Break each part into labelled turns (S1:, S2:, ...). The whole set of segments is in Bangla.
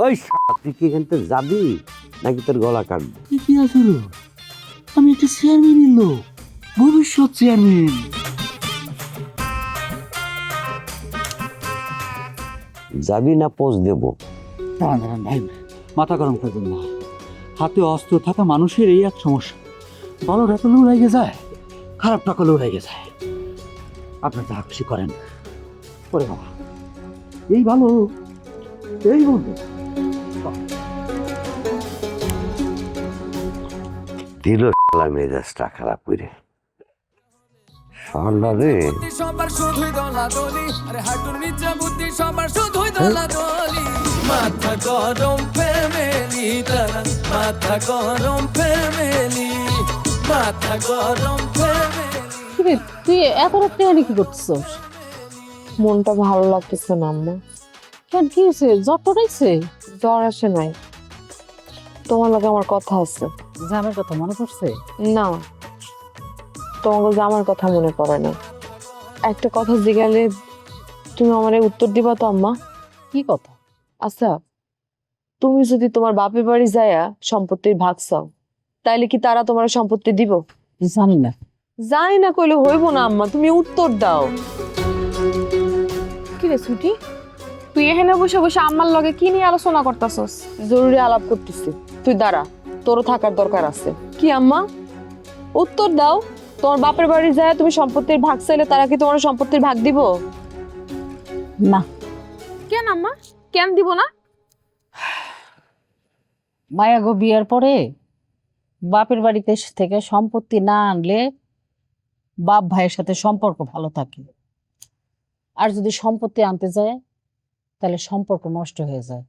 S1: ওই তুই কি এখান থেকে যাবি নাকি তোর গলা কাটবো?
S2: কি আছে আমি একটা চেয়ারম্যান এলো, ভবিষ্যৎ চেয়ারম্যান।
S1: যাবি না পোজ দেবো?
S2: দাঁড়ান দাঁড়ান ভাই, মাথা গরম করবেন না। হাতে অস্ত্র থাকা মানুষের এই এক সমস্যা, ভালোটা করলেও লেগে যায়, খারাপটা করলেও লেগে যায়। আপনার যা খুশি করেন। ওরে বাবা, এই ভালো, এই বলবে
S1: দিল মেজাজটা খারাপ করে। সরলা রে,
S3: সবার শুধুই দলাদলি, আরে হাঁটুর নিচে বুদ্ধি সবার শুধুই দলাদলি। মাথা গরম ফ্যামিলি, তারা মাথা গরম ফ্যামিলি, মাথা গরম ফ্যামিলি।
S4: তুই এত রাত্রে এনে কি করতেছস?
S5: মনটা ভালো লাগতেছে না আম্মা।
S4: কেন, কি হয়েছে? জ্বর টরাইছে?
S5: জ্বর আসে নাই, তোমার লগে আমার কথা আছে।
S4: জামের কথা মনে পড়ছে?
S5: না, তোমাকে জামার কথা মনে পড়ে না। একটা কথা জিজ্ঞালে তুমি আমারে উত্তর দিবা তো আম্মা?
S4: কি কথা?
S5: আচ্ছা, তুমি যদি তোমার বাপের বাড়ি যায়া সম্পত্তির ভাগ চাও, তাইলে কি তারা তোমার সম্পত্তি দিব?
S4: জানি না।
S5: যাই না কইলে হইব না আম্মা, তুমি উত্তর দাও।
S6: কি রে ছুটি, তুই এখানে বসে বসে আম্মার লগে কি নিয়ে আলোচনা করতেছস?
S5: জরুরি আলাপ করতেছি, তুই দাঁড়া, তোরও থাকার দরকার আছে। কি আম্মা, উত্তর দাও। তোমার বাপের বাড়ি যায় তুমি সম্পত্তির ভাগ চাইলে তারা কি তোমার সম্পত্তির ভাগ দিব?
S4: না।
S6: কেন আম্মা, কেন দিব না?
S4: মায়া গো বিয়ার পরে বাপের বাড়িতে থেকে সম্পত্তি না আনলে বাপ ভাইয়ের সাথে সম্পর্ক ভালো থাকে, আর যদি সম্পত্তি আনতে যায় তাহলে সম্পর্ক নষ্ট হয়ে যায়।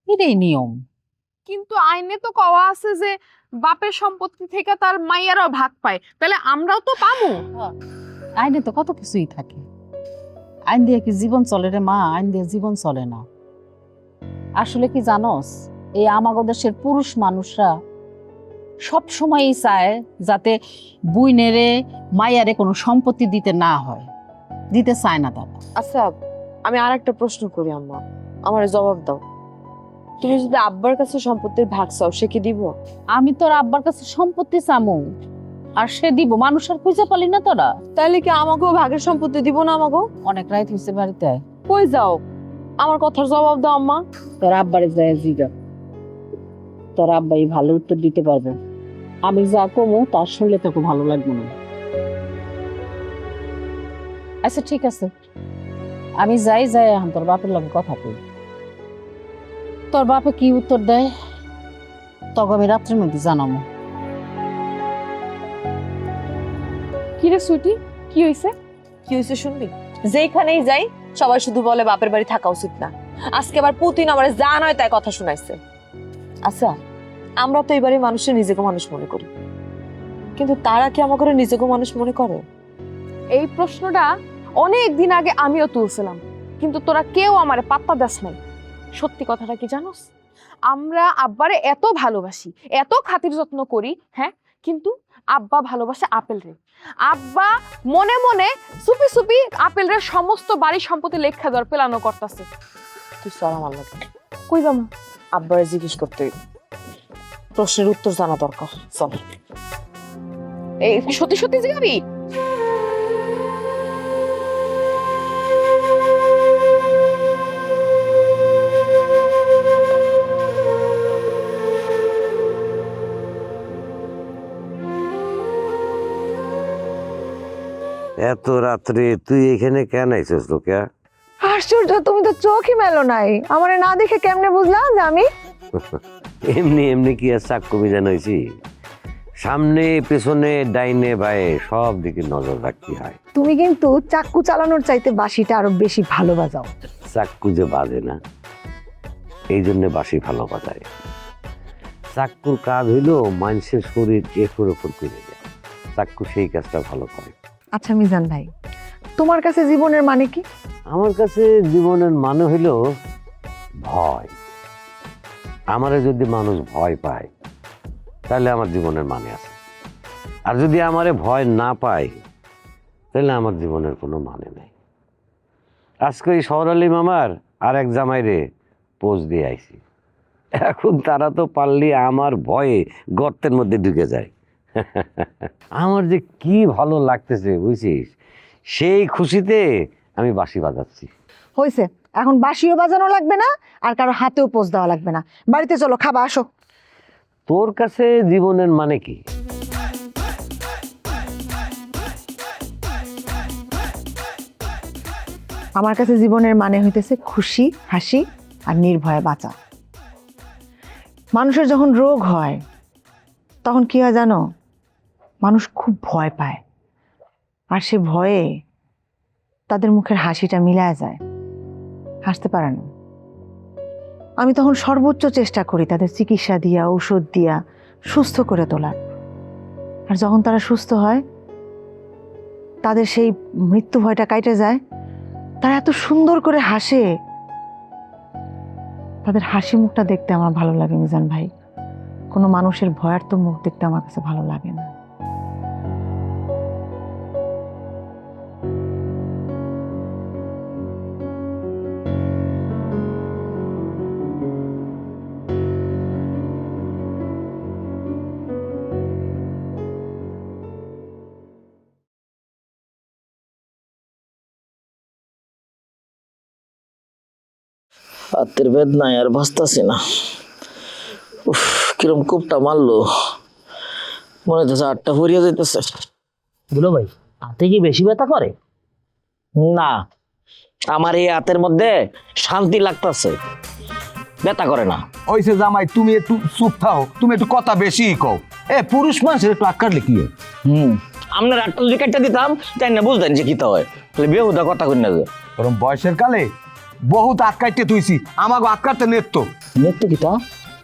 S4: এটাই নিয়ম।
S6: কিন্তু আইনে তো কওয়া আছে যে বাপের সম্পত্তি থেকে তার মাইয়ারাও ভাগ পায়, তাহলে আমরাও তো পাবো।
S4: আইনে তো কত কিছুই থাকে। আইন দিয়ে কি জীবন চলে রে মা? আইন দিয়ে জীবন চলে না। আসলে কি জানোস, এই আমাগো দেশের পুরুষ মানুষরা সব সময়ই চায় যাতে বুইনেরে মাইয়ারে কোনো সম্পত্তি দিতে না হয়, দিতে চায় না তারা।
S5: আচ্ছা, আমি আর একটা প্রশ্ন করি আম্মা, আমার জবাব দাও। তুমি যদি আব্বার কাছে সম্পত্তির ভাগ চাও, সে কি দিব?
S4: আমি তোর আব্বার কাছে সম্পত্তি চামু আর সে দিব? মানুষের খুঁজে পালি না তোরা?
S5: তাইলে কি আমাকেও ভাগের সম্পত্তি দিব না? আমাকেও
S4: অনেক রাইত হয়েছে বাড়িতে,
S5: কই যাও? আমার কথার জবাব দাও আম্মা।
S4: তোর আব্বারে যায় জিগা, তোর আব্বাই ভালো উত্তর দিতে পারবে। আমি যা কমু তার শুনলে তোকে ভালো লাগবে না। আচ্ছা ঠিক আছে, আমি যাই এখন তোর বাপের লগে কথা কই। তোর বাপে কি উত্তর দেয় তবে আমি রাত্রের মধ্যে জানাবো।
S6: কি রে সুইটি, কি হইছে?
S5: কি হয়েছে শুনবি? যেখানেই যাই সবাই শুধু বলে বাপের বাড়ি থাকা উচিত না। আজকে আবার পুতিন আমার যা নয় তাই কথা শুনাইছে। আচ্ছা, আমরা তো এবারে মানুষের নিজেকে মানুষ মনে করি, কিন্তু তারা কি আমাকে নিজেকে মানুষ মনে করে?
S6: এই প্রশ্নটা অনেক দিন আগে আমিও তুলছিলাম, কিন্তু তোরা কেউ আমারে পাত্তা দাস নাই। সত্যি কথাটা কি জানোস, আমরা আব্বারে এত ভালোবাসি, এত খাতির যত্ন করি, হ্যাঁ, কিন্তু আব্বা ভালোবাসে আপেল রে। আব্বা মনে মনে চুপি চুপি আপেল রে সমস্ত বাড়ি সম্পত্তি লেখা দর পেলানো করতেছে।
S5: তুই চল আমার লাগে,
S6: কই যাবো?
S5: আব্বারে জিজ্ঞেস করতে হইব। প্রশ্নের উত্তর জানা দরকার, চল।
S6: এই সত্যি সত্যি যাবি?
S1: এত রাত্রে তুই এখানে কেন আইছিস লোকে?
S7: আশ্চর্য, তুমি তো চোখই মেলো নাই, আমার না দেখে কেমনে বুঝলাম যে আমি?
S1: এমনি এমনি কি আর চাক্কু মিজান হয়েছি? সামনে পেছনে ডাইনে বায়ে সব দিকে নজর রাখতে হয়।
S7: তুমি কিন্তু চাক্কু চালানোর চাইতে বাঁশিটা আরো বেশি ভালো বাজাও।
S1: চাক্কু যে বাজে না, এই জন্য বাঁশি ভালো বাজায়। চাক্কুর কাজ হইলো মানুষের শরীর এফর ওপর করে দেয়, চাক্কু সেই কাজটা ভালো করে।
S7: আচ্ছা মিজান ভাই, তোমার কাছে জীবনের মানে কি?
S1: আমার কাছে জীবনের মানে হইল ভয়। আমারে যদি মানুষ ভয় পায় তাহলে আমার জীবনের মানে আছে, আর যদি আমারে ভয় না পায় তাহলে আমার জীবনের কোনো মানে নেই। আজকে ওই শহর আলী মামার আর এক জামাইরে পোজ দিয়ে আইছি, এখন তারা তো পারলে আমার ভয়ে গর্তের মধ্যে ঢুকে যায়। আমার যে কি ভালো লাগতেছে বুঝছিস, সেই খুশিতে আমি বাঁশি বাজাচ্ছি।
S7: হয়েছে, এখন বাঁশিও বাজানো লাগবে না, আর কারো হাতেও পোজ দেওয়া লাগবে না। বাড়িতে চলো, খাবা, আসো।
S1: তোর কাছে জীবনের মানে কি?
S7: আমার কাছে জীবনের মানে হইতেছে খুশি, হাসি আর নির্ভয়ে বাঁচা। মানুষের যখন রোগ হয় তখন কি হয় জানো? মানুষ খুব ভয় পায়, আর সে ভয়ে তাদের মুখের হাসিটা মিলায় যায়, হাসতে পারে না। আমি তখন সর্বোচ্চ চেষ্টা করি তাদের চিকিৎসা দিয়া, ঔষধ দিয়া সুস্থ করে তোলার। আর যখন তারা সুস্থ হয়, তাদের সেই মৃত্যু ভয়টা কাইটে যায়, তারা এত সুন্দর করে হাসে, তাদের হাসি মুখটা দেখতে আমার ভালো লাগে মিজান ভাই। কোনো মানুষের ভয়ার্ত মুখ দেখতে আমার কাছে ভালো লাগে না।
S8: হাতের বেদনায় আর বাঁচতাছি না। উফ, কিরম কূপটা মারলো, মনে হচ্ছে 8টা ভরিয়া যাইতেছে।
S9: দুলো ভাই, হাতে কি বেশি ব্যথা করে?
S8: না, আমার এই হাতের মধ্যে শান্তি লাগতেছে, ব্যথা করে না।
S2: ওইসে জামাই, তুমি একটু চুপ থাও, তুমি একটু কথা বেশি কও। পুরুষ মানুষের একটু আটকাটলে কি হয়?
S8: আপনার 8টা যদি কাটটা দিতাম তাই না বুঝতেন যে কিতা হয়, তাহলে বেহুদা কথা কই না যে।
S2: ওরম বয়সের কালে বহুত আটকাইতে তুইছি, আমাকে আটকাতে নেত্য।
S9: নেত্য কিতা?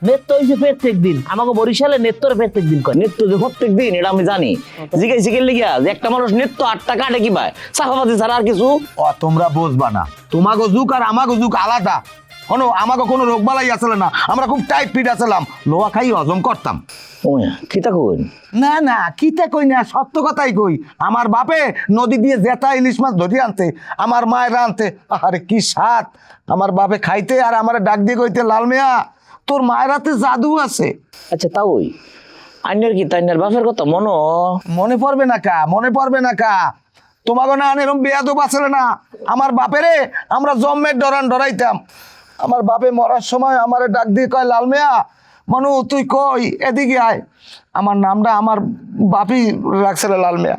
S9: নেত্য হইছে প্রত্যেক দিন, আমাকে বরিশালে নেত্তরে প্রত্যেক দিন করে।
S8: নৃত্য যে প্রত্যেক দিন, এটা আমি জানি। জিজ্ঞাসা শিখে লিখিয়া যে একটা মানুষ নৃত্য 8টা কাটে কি পায়? সাফাবাজি ছাড়া আর কিছু।
S2: ও তোমরা বুঝবা না, তোমাকে যুগ আর আমাকে যুগ আলাদা। শোনো, আমাকে কোনো রোগ বালাই আসলে না, আমরা খুব টাইট ফিট আসলাম, লোহা খাই হজম করতাম।
S8: ওয়া কিতা কইন?
S2: না না, কিতে কই না, সত্য কথাই কই। আমার বাপে নদী দিয়ে জেতা ইলিশ মাছ ধরি আনতে, আমার মায়ের আনতে, আরে কি স্বাদ। আমার বাপে খাইতে আর আমার ডাক দিয়ে কইতে, লাল মিয়া তোর মায়ের হাতে জাদু আছে।
S8: আচ্ছা তা ওই আইনের কি তাইনের বাপের কথা
S2: মনে পড়বে না কা, মনে পড়বে না কা? তোমাকে না এরকম বেয়াদব আসলে না। আমার বাপেরে আমরা জম্মের ডরাইতাম। আমার বাপে মরার সময় আমারে ডাক দিয়ে কয়, লাল মিয়া মনু তুই কই, এদিকে আয়। আমার নামটা আমার বাপই রাখছিল, লাল মিয়া।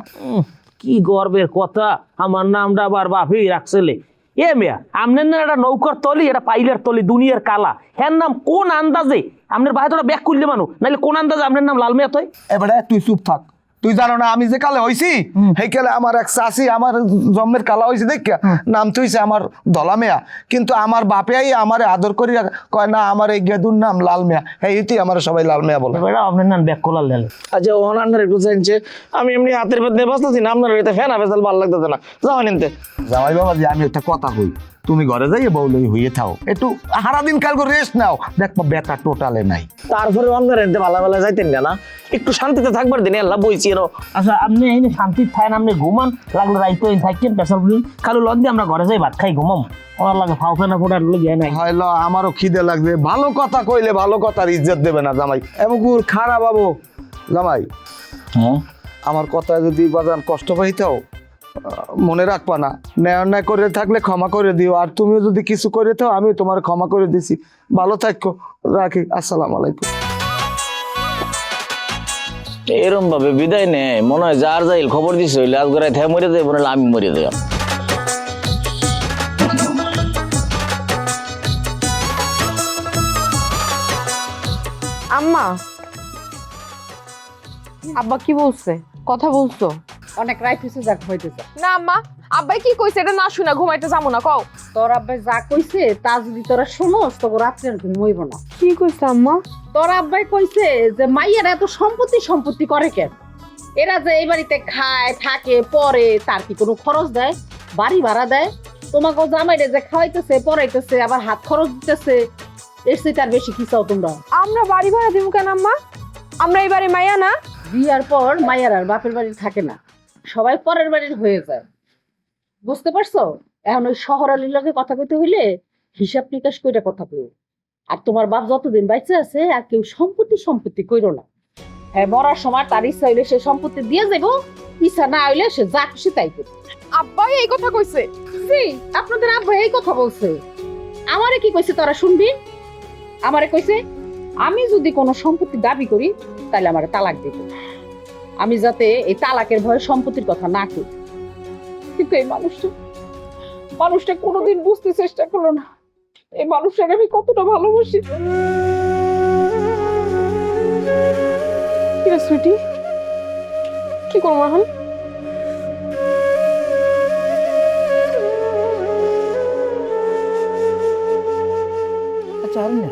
S9: কি গর্বের কথা, আমার নামটা আবার বাপি রাখছিলে। এ মিয়া, আমনের না এটা নৌকার তলি, এটা পাইলের তলি, দুনিয়ার কালা। হ্যার নাম কোন আন্দাজে আপনার বাহে তোরা ব্যাক করলে মানু, নাহলে কোন আন্দাজে আপনার নাম লাল মিয়া? তুই
S2: এবারে তুই চুপ থাক। তুই জানো না আমি যে কালে হইছি, সেই কালে আমার এক চাষি আমার জন্মের কালা হয়েছে দেখা নাম তুইছে আমার ধলা মেয়া। কিন্তু আমার বাপে আমার আদর করি কয় না, আমার এই গেদুর নাম লাল মিয়া। তুই আমার সবাই লাল মিয়া বলে।
S9: এবার আপনার নাম ব্যাক করার লেলে।
S8: আচ্ছা ও আন্নার একটু জানছে, আমি এমনি হাতের বেদনে বসতেছি না, আপনার এটা ফেনা ফেসাল ভালো লাগতেছে না, যাওয়া নিতে।
S2: জামাই বাবা যে আমি একটা কথা কই, তুমি ঘরে যাই বউলই হইয়ে থাও, একটু সারাদিন কাল করে রেস্ট নাও, দেখবো ব্যথা টোটালে নাই।
S8: তারপরে আপনার এনতে ভালো ভালো যাইতেন না, একটু শান্তিতে থাকবার দিন, আল্লাহ বইছি এর।
S9: আচ্ছা আপনি এই শান্তির থাকেন, আপনি ঘুমান, লাগলে রাইতো থাকেন, পেশাল করুন, খালি লন দিয়ে আমরা ঘরে যাই ভাত খাই ঘুমাম। আমার লাগে ফাও ফেনা ফোটার লোক নাই।
S2: হইলো আমারও খিদে লাগবে। ভালো কথা কইলে ভালো কথার ইজ্জত দেবে না জামাই। এমকুর খারাপ বাবু জামাই,
S8: হ্যাঁ
S2: আমার কথা যদি বাজান কষ্ট পাইতাও মনে রাখবা না, ন্যায় অন্যায় করে থাকলে ক্ষমা করে দিও, আর তুমিও যদি কিছু করে থাও আমি তোমার ক্ষমা করে দিছি। ভালো থাকো, রাখি, আসসালামু আলাইকুম।
S8: এরম ভাবে বিদায় নেয়, মনে হয় যার যাইল খবর দিছে হইলে আজ করে থে মরে দেয়, বলে আমি মরে দেয়।
S6: আম্মা, আব্বা কি বলছে? কথা বলছো?
S4: অনেক রাইট হয়েছে, যা হইতেছে।
S6: না আম্মা, আব্বাই কি কইছে এটা না শুনে ঘুমাইতে যাবো না, কও।
S4: তোর আব্বাই যা কইছে তা যদি তোরা শুনোস, তোকে রাত্রে আর ঘুম হইব না।
S6: কি কইছে আম্মা?
S4: তোর আব্বাই কইছে যে মাইয়েরা এত সম্পত্তি করে কেন? এরা যে এই বাড়িতে খায়, থাকে, পরে, তার কি কোনো খরচ দেয়? বাড়ি ভাড়া দেয়? তোমাকে জামাইরে যে খাওয়াইতেছে, পড়াইতেছে, আবার হাত খরচ দিতেছে, এর চেয়ে তার বেশি কি চাও তোমরা?
S6: আমরা বাড়ি ভাড়া দিব কেন আম্মা? আমরা এই বাড়ি মাইয়া না?
S4: বিয়ার পর মাইয়ার আর বাপের বাড়ি থাকে না, সবাই পরের বাড়ির হয়ে যায়। বুঝতে পারছো? এখন ওই শহর আলীর লগে কথা কইতে হইলে হিসাব নিকাশ কইরা কথা কই। আর তোমার বাপ যতদিন বাইচে আছে আর কেউ সম্পত্তি সম্পত্তি কইরো না। হ্যাঁ, মরার সময় তার ইচ্ছা হইলে সে সম্পত্তি দিয়ে যাবো, ইচ্ছা না হইলে সে যা খুশি তাই করবে।
S6: আব্বাই এই কথা কইছে?
S4: জি, আপনাদের আব্বা এই কথা বলছে। আমারে কি কইছে তোরা শুনবি? আমারে কইছে আমি যদি কোনো সম্পত্তি দাবি করি তাহলে আমারে তালাক দিবে, আমি যাতে এই তালাকের ভয়ে সম্পত্তির কথা না কই। কিন্তু এই মানুষটা কোনোদিন বুঝতে চেষ্টা করলো না এই মানুষটাকে আমি কতটা ভালোবাসি।
S6: কি রে সুইটি, কি করবো এখন?
S8: আচ্ছা আর না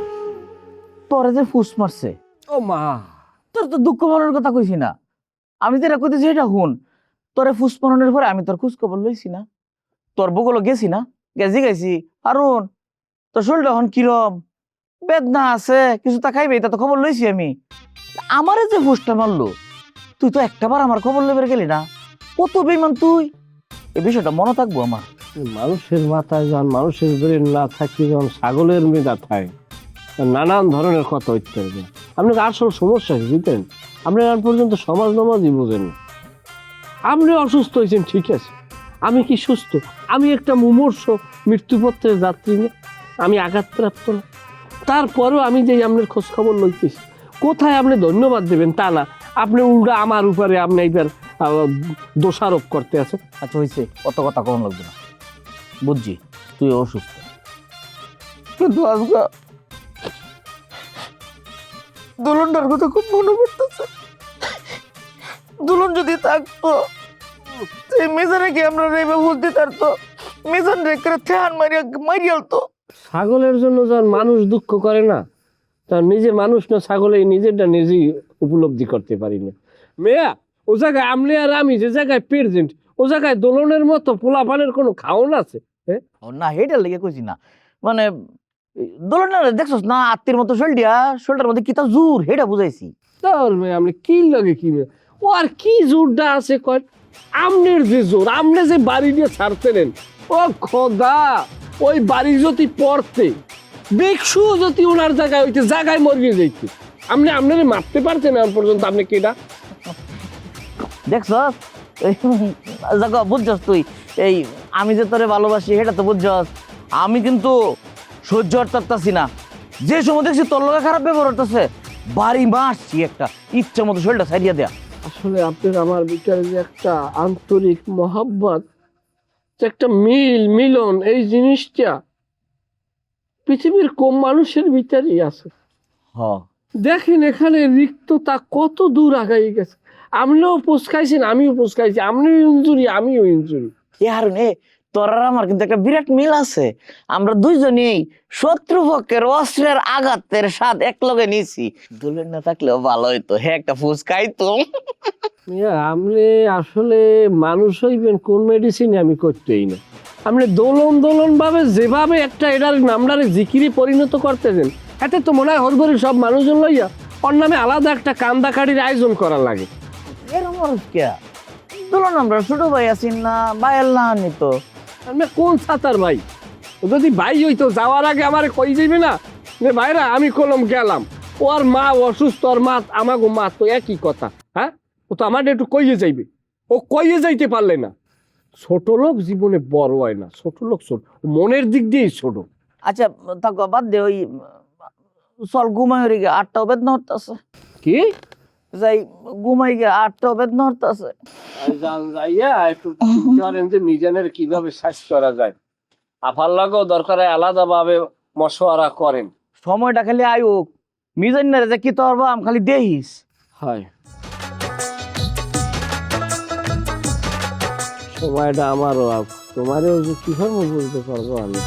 S8: তোরে যে ফুস মারছে,
S2: ও মা,
S8: তোর তো দুঃখ মনের কথা কইছি না, আমি যেটা কইতেছি এটা শুন। তোরে ফুস মারনের পরে আমি তোর খোঁজ খবর লইছি না, তোর বগুলো গেছি না, গেছি আরুন তোর শরীরটা এখন কিরম, বেদনা আছে, কিছু তা খাইবে, তা তো খবর লইছি আমি। আমারে যে ফুসটা মারলো, তুই তো একটাবার আমার খবর লইবার গেলি না, কত বেইমান তুই। এই বিষয়টা মনে থাকবো আমার।
S10: মানুষের মাথায় যখন মানুষের ব্রেন না থাকি, যখন ছাগলের মেধা থাকে, নানান ধরনের কথা হইতে পারবে। আপনার আসল সমস্যা কি বুঝতেন? আপনি এখন পর্যন্ত সমাজ নামাজই বোঝেন। আপনি অসুস্থ হয়েছেন ঠিক আছে, আমি কি সুস্থ? আমি একটা মুমূর্ষ মৃত্যুপত্রের যাত্রী না, আমি আঘাতপ্রাপ্ত না। তারপরেও আমি যে আপনার খোঁজ খবর লইতেছি, কোথায় আপনি ধন্যবাদ দেবেন তা না, আপনি উল্টা আমার উপরে আপনি এইবার দোষারোপ করতে আছেন।
S8: আচ্ছা হয়েছে, অত কথা কম লাগবে না, বুঝছি তুই অসুস্থ, কিন্তু আজকে দুলনটার কথা খুব মনে পড়তেছে। দুলন যদি থাকতো, সেই মেজানকে আমরা রেবে বুঝতে পারতো, মেজান রেখে ঠেহান মারিয়ালতো।
S10: ছাগলের জন্য যখন মানুষ দুঃখ করে না, তখন নিজে মানুষ না ছাগলে নিজেরটা নিজেই উপলব্ধি করতে পারি না। মেয়া, ও জায়গায় আপনি আর আমি যে জায়গায় প্রেজেন্ট, ও জায়গায় দোলনের মতো পোলাপানের কোনো খাওন আছে? হ্যাঁ
S8: না, হেটার লেগে কইছি না, মানে দোলনের দেখছস না আত্মীর মতো শোল্ডার মধ্যে কি তা জোর, হেটা বুঝাইছি।
S10: তোর মেয়ে আপনি কি লাগে কি মেয়ে, ও আর কি জোরটা আছে কয়? আমনের যে জোর, আমনে যে বাড়ি দিয়ে ছাড়তেলেন, ও খোদা, ওই বাড়ি যদি পড়তে বেকসু যদি ওনার জায়গায় হইতে জায়গায় মরিয়ে যাইতে, আপনি আপনারে মারতে পারতেন এখন পর্যন্ত? আপনি কেডা
S8: দেখছস, বুঝছস তুই, এই আমি যে তোরে ভালোবাসি সেটা তো বুঝছস। আমি কিন্তু সহ্য করতেছি না, যে সময় দেখছি তোর লোকে খারাপ ব্যবহার করতেছে, বাড়ি মারছি একটা, ইচ্ছা মতো শরীরটা ছাড়িয়ে দেয়া।
S10: আসলে আপনার আমার ভিতরে যে একটা আন্তরিক মহব্বত, যে একটা মিলন, এই জিনিসটা পৃথিবীর কম মানুষের ভিতরেই আছে। দেখেন এখানে রিক্ততা কত দূর আগাই গেছে। আপনিও পুচকাইছেন, আমিও পুচকাইছি, আপনিও ইনজুরি আমিও ইনজুরি।
S8: তোর আর আমার কিন্তু একটা বিরাট মিল আছে, আমরা দুইজনেই শত্রুপক্ষের অস্ত্রের আঘাতের স্বাদ এক লগে নিয়েছি। দুলের না থাকলেও ভালো হইতো, হ্যাঁ একটা ফুচকাই তো।
S10: আপনি আসলে মানুষ হইবেন কোন মেডিসিনে আমি করতেই না। আপনি দোলন ভাবে যেভাবে একটা এটার নামটারে জিকিরি পরিণত করতেছেন, এতে তো মনে হয় হরগরির সব মানুষজন লইয়া ওর নামে আলাদা একটা কান্দাকাটির আয়োজন করা লাগে।
S8: এরম মানুষ কে? দুলন আমরা ছোট ভাই আছি না, ভাইয়ের না নিত।
S10: আমি কোন ছাতার ভাই? ও যদি ভাই হইতো যাওয়ার আগে আমার কই যাইবে না যে ভাইরা আমি কলম গেলাম, ওর মা অসুস্থ, ওর মা আমাকে মা তো একই কথা। হ্যাঁ, ও তো আমার একটু কইয়ে যাইবে, ও কইয়ে যাইতে পারলে না। ছোট লোক জীবনে বড় হয় না, ছোট লোক ছোট, মনের দিক দিয়েই ছোট।
S8: আচ্ছা থাকো, বাদ দে, ওই চল ঘুমাই রে, 8টা বেদনা হতেছে।
S10: কি
S8: যাই ঘুমাই গে, 8টা বেদনা হতেছে।
S10: যাইয়া একটু করেন যে মিজানের কিভাবে সাজ করা যায়, আফার লাগেও দরকার আলাদা ভাবে মশওয়ারা করেন।
S8: সময়টা খালি আয়ুক, মিজান না যে কি তোর বাম খালি দেহিস।
S10: হয় সময়টা আমারও, তোমারও যে কিভাবে বলতে পারবো আমি।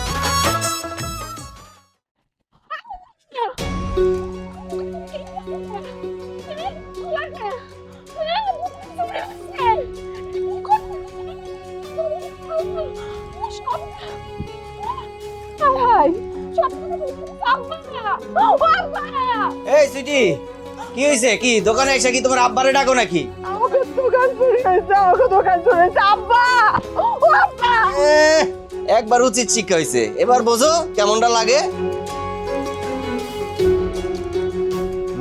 S11: এই সুইটি, কি হয়েছে? কি দোকানে এসে কি তোমার আব্বারে ডাকো নাকি?
S6: আমাকে দোকান চুরি হয়েছে, আমাকে দোকান চুরি হয়েছে। আব্বা, ও আব্বা!
S11: একবার উচিত শিক্ষা হয়েছে, এবার বোঝো কেমনটা লাগে।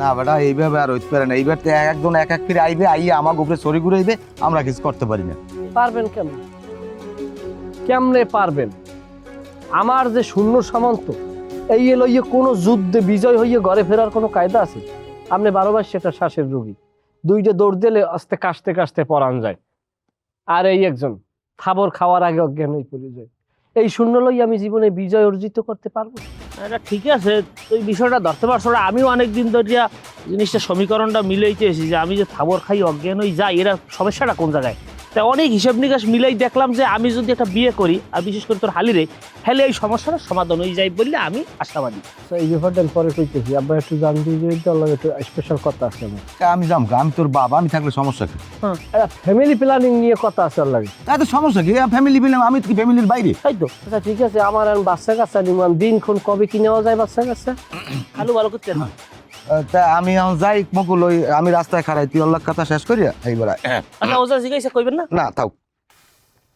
S11: না বেটা এইভাবে আর হইতে পারে না, এইবার তো একজন এক এক করে আইবে, আইয়ে আমার উপরে সরি ঘুরাইবে, আমরা কিছু করতে পারি না।
S10: পারবেন কেমনে? কেমনে পারবেন? আমার যে শূন্য সামন্ত, এই লইয়ে কোনো যুদ্ধে বিজয় হইয়ে ঘরে ফেরার কোনো কায়দা আছে? আপনি 12 মাস সেটা শ্বাসের রোগী, দুইটা দৌড় দিলে আস্তে কাশতে কাশতে পরান যায়। আর এই একজন খাবার খাওয়ার আগে অজ্ঞান হয়ে পড়ে যায়। এই শূন্য লই আমি জীবনে বিজয় অর্জিত করতে পারবো?
S9: এটা ঠিক আছে, তুই বিষয়টা ধরতে পারছো না। আমিও অনেকদিন ধরিয়া জিনিসটা সমীকরণটা মিলাইতেছি যে আমি যে খাবার খাই অজ্ঞান হয়ে যাই, এরা সমস্যাটা কোন জায়গায়। তাই অনেক হিসাব নিকাশ মিলাই দেখলাম যে আমি যদি একটা বিয়ে করি, আর বিশেষ করে তোর হালিরে, হেলে এই সমস্যাটা সমাধান হয়ে যায় বললে আমি আশাবাদী।
S10: এই ব্যাপারটা পরে কইতেছি, আব্বা একটু জানতে যে একটু স্পেশাল কথা আছে আমার।
S11: আমি যাম, আমি তোর বাবা, আমি থাকলে সমস্যা কি?
S10: ফ্যামিলি প্ল্যানিং নিয়ে কথা আছে ওর লাগে।
S11: এত সমস্যা কি? ফ্যামিলি পেলাম, আমি কি ফ্যামিলির বাইরে?
S10: তাই তো। আচ্ছা ঠিক আছে, আমার আর বাচ্চা কাচ্চা নিমান দিনক্ষণ কবে কি নেওয়া যায় বাচ্চা কাচ্চা?
S9: আলু ভালো করতে না।
S11: তা আমি এখন যাই মকুল, ওই আমি রাস্তায় খাড়াই, তুই অল্লাহ কথা শেষ করিয়া এইবার
S9: আচ্ছা ওজা জিজ্ঞাসা কইবেন না?
S11: না থাক।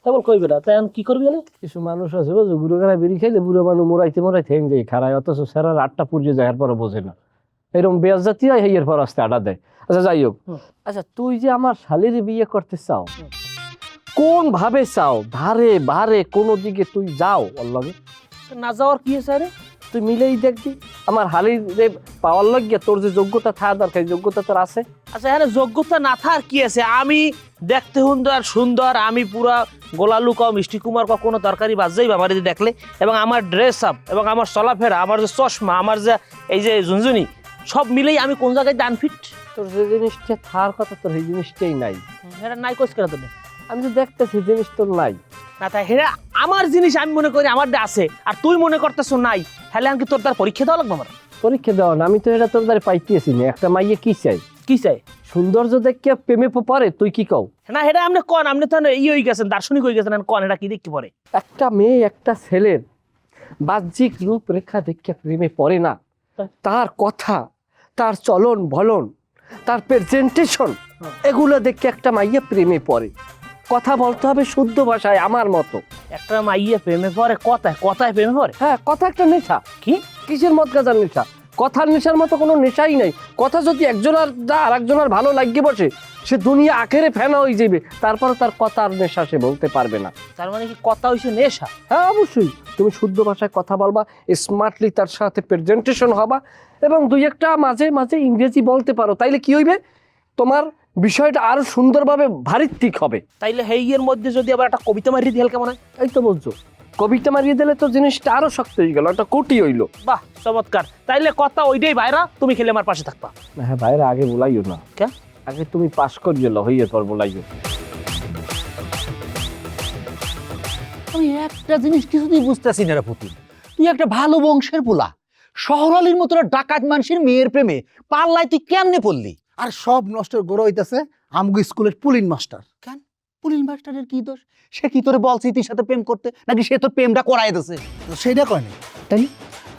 S9: তেমন কইবে না, তাই আমি কি করবি বলে?
S10: কিছু মানুষ আছে বুঝো, গুরু খারায় বেরিয়ে খাইলে বুড়ো মানুষ মোড়াইতে মোড়াইতে হেন যায় খারায়, অথচ সেরার 8টা পুড়িয়ে যায়, এর পরে বোঝে না। এরকম বেয়াজ জাতি হয়, এর পর আসতে আডা দেয়। আচ্ছা যাই হোক, আচ্ছা তুই যে আমার শালির বিয়ে করতে চাও, কোন ভাবে চাও? ধারে বারে কোনো দিকে তুই যাও ওর লগে?
S9: না যাওয়ার কি আছে রে?
S10: তুই মিলেই দেখবি আমার হালির পাওয়ার লাগিয়া তোর যে যোগ্যতা থাকা দরকার, যোগ্যতা তোর আছে।
S9: আচ্ছা এখানে যোগ্যতা না থাকার কি আছে? আমি দেখতে সুন্দর, আমি পুরা গোলালু কাও মিষ্টি কুমার কাও কোনো তরকারি বাজেই আমার যদি দেখলে, এবং আমার ড্রেস আপ এবং আমার চলাফেরা, আমার যে চশমা, আমার যে এই যে ঝুনঝুনি, সব মিলেই আমি কোন জায়গায় আনফিট?
S10: তোর যে জিনিসটা থাকার কথা তোর এই জিনিসটাই নাই।
S9: এটা নাই কোচ কেন তোর?
S10: আমি তো দেখতেছি জিনিস তোর নাই।
S9: না তাই হেরা আমার জিনিস আমি মনে করি আমার আছে, আর তুই মনে করতেছো নাই, হ্যালে আমি কি তোর তার পরীক্ষা দেওয়া লাগবে? আমার
S10: পরীক্ষা দেওয়া না, আমি তো এটা তোর দ্বারা পাইতেছি না। একটা মাইয়ে কি চাই?
S9: কি চাই?
S10: সৌন্দর্য দেখে প্রেমে পড়ে, তুই কি কও?
S9: না এটা আপনি কন, আপনি তো হয়ে গেছেন, দার্শনিক হয়ে গেছেন, কন এটা কি দেখতে পড়ে?
S10: একটা মেয়ে একটা ছেলের বাহ্যিক রূপরেখা দেখে প্রেমে পড়ে না, তার কথা, তার চলন বলন, তার প্রেজেন্টেশন, এগুলো দেখে একটা মাইয়া প্রেমে পড়ে। কথা বলতে হবে শুদ্ধ ভাষায়, আমার মতো।
S9: একটা মাইয়া প্রেমে পড়ে কথায়, কথায় প্রেমে পড়ে?
S10: হ্যাঁ, কথা একটা নেশা। কি কিসের মদ গাজার নেশা? কথার নেশার মতো কোনো নেশাই নাই। কথা যদি একজনের আর একজনের ভালো লাগিয়ে বসে, সে দুনিয়া আখেরে ফেনা হয়ে যাবে, তারপরে তার কথার নেশা সে বলতে পারবে না।
S9: তার মানে কি কথা হইছে নেশা?
S10: হ্যাঁ অবশ্যই, তুমি শুদ্ধ ভাষায় কথা বলবা, স্মার্টলি তার সাথে প্রেজেন্টেশন হবা, এবং দুই একটা মাঝে মাঝে ইংরেজি বলতে পারো, তাইলে কি হইবে? তোমার বিষয়টা আরো সুন্দরভাবে ভারিত্বিক হবে।
S9: তাইলে হেইয়ের মধ্যে যদি আবার একটা কবিতা মারিয়ে দিই কেমন হয়?
S10: এই তো বলছো, কবিতা মারিয়ে দিলে তো জিনিসটা আরো শক্ত হয়ে গেল, একটা কোটি হইলো।
S9: বাহ চমৎকার, তাইলে কথা ওইটাই ভাইরা, তুমি খেলে আমার পাশে থাকবা।
S10: হ্যাঁ ভাইরা, আগে বলাইও না।
S9: কেন?
S10: আগে তুমি পাস করিয়ে লো, হইয়ে পর বলাইও।
S2: আমি একটা জিনিস কিছুতেই বুঝতেছি না রে পুতুল, তুই একটা ভালো বংশের পোলা, শহরালির মতো ডাকাত মানুষের মেয়ের প্রেমে পাল্লায় তুই কেমনে পড়লি?
S12: আর সব নষ্টের গড় হইতেছে আমগো স্কুলের পুলিন মাস্টার।
S2: কেন পুলিন মাস্টারের কি দোষ? সে কি তোরে বলছে তুই সাথে প্রেম করতে, নাকি সে তোর প্রেমটা করাই দিছে?
S12: তো সেইটা কয় না, তাই?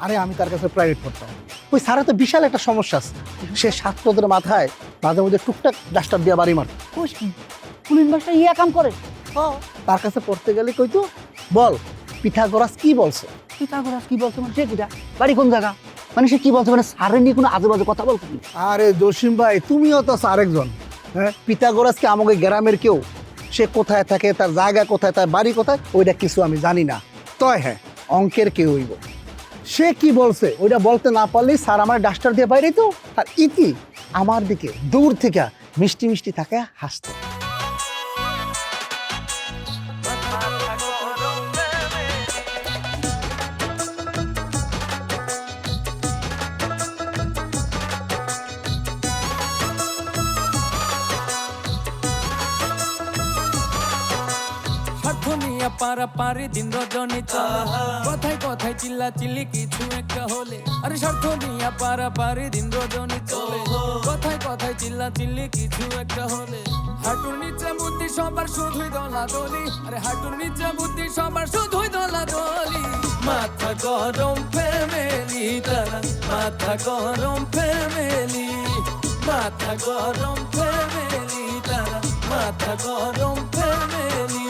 S12: আরে আমি তার কাছে প্রাইভেট পড়তাম, ওই স্যারের তো বিশাল একটা সমস্যা আছে, সে ছাত্রদের মাথায় মাঝে মধ্যে টুকটাক ডাস্টার দিয়ে বাড়ি মারত।
S2: কোষ কি পুলিন মাস্টার ইয়া কাম করে?
S12: তার কাছে পড়তে গেলে কইতো, বল পিথাগোরাস কি বলছে?
S2: পিথাগোরাস কি বলছে মানে? সে কিটা বাড়ি কোন জায়গা? মানে সে কি বলছে? মানে স্যারের নিয়ে কোনো আজে বাজে কথা বলছে?
S12: আরে জসিম ভাই, তুমিও তো আরেকজন। হ্যাঁ, পিথাগোরাস কি আমাকে গ্রামের কেউ? সে কোথায় থাকে, তার জায়গা কোথায়, তার বাড়ি কোথায়, ওইটা কিছু আমি জানি না। তয় হ্যাঁ, অঙ্কের কেউ হইব। সে কি বলছে ওইটা বলতে না পারলেই স্যার আমার ডাস্টার দিয়ে বাইরে তো, আর ইতি আমার দিকে দূর থেকে মিষ্টি মিষ্টি থাকে হাসতো।
S3: পারাপারি দিন রজনী চলে, কথায় কথায় চিল্লা চিল্লি কিছু একটা হলে, আরে স্বার্থ নিয়ে পারাপারি দিন রজনী চলে, কথায় কথায় চিল্লা চিল্লি কিছু একটা হলে, হাঁটুর নিচে বুদ্ধি সবার শুধুই দলাদলি, আরে হাঁটুর নিচে বুদ্ধি সবার শুধুই দলাদলি। মাথা গরম ফ্যামিলি তারা, মাথা গরম ফ্যামিলি, মাথা গরম ফ্যামিলি তারা, মাথা গরম ফ্যামিলি।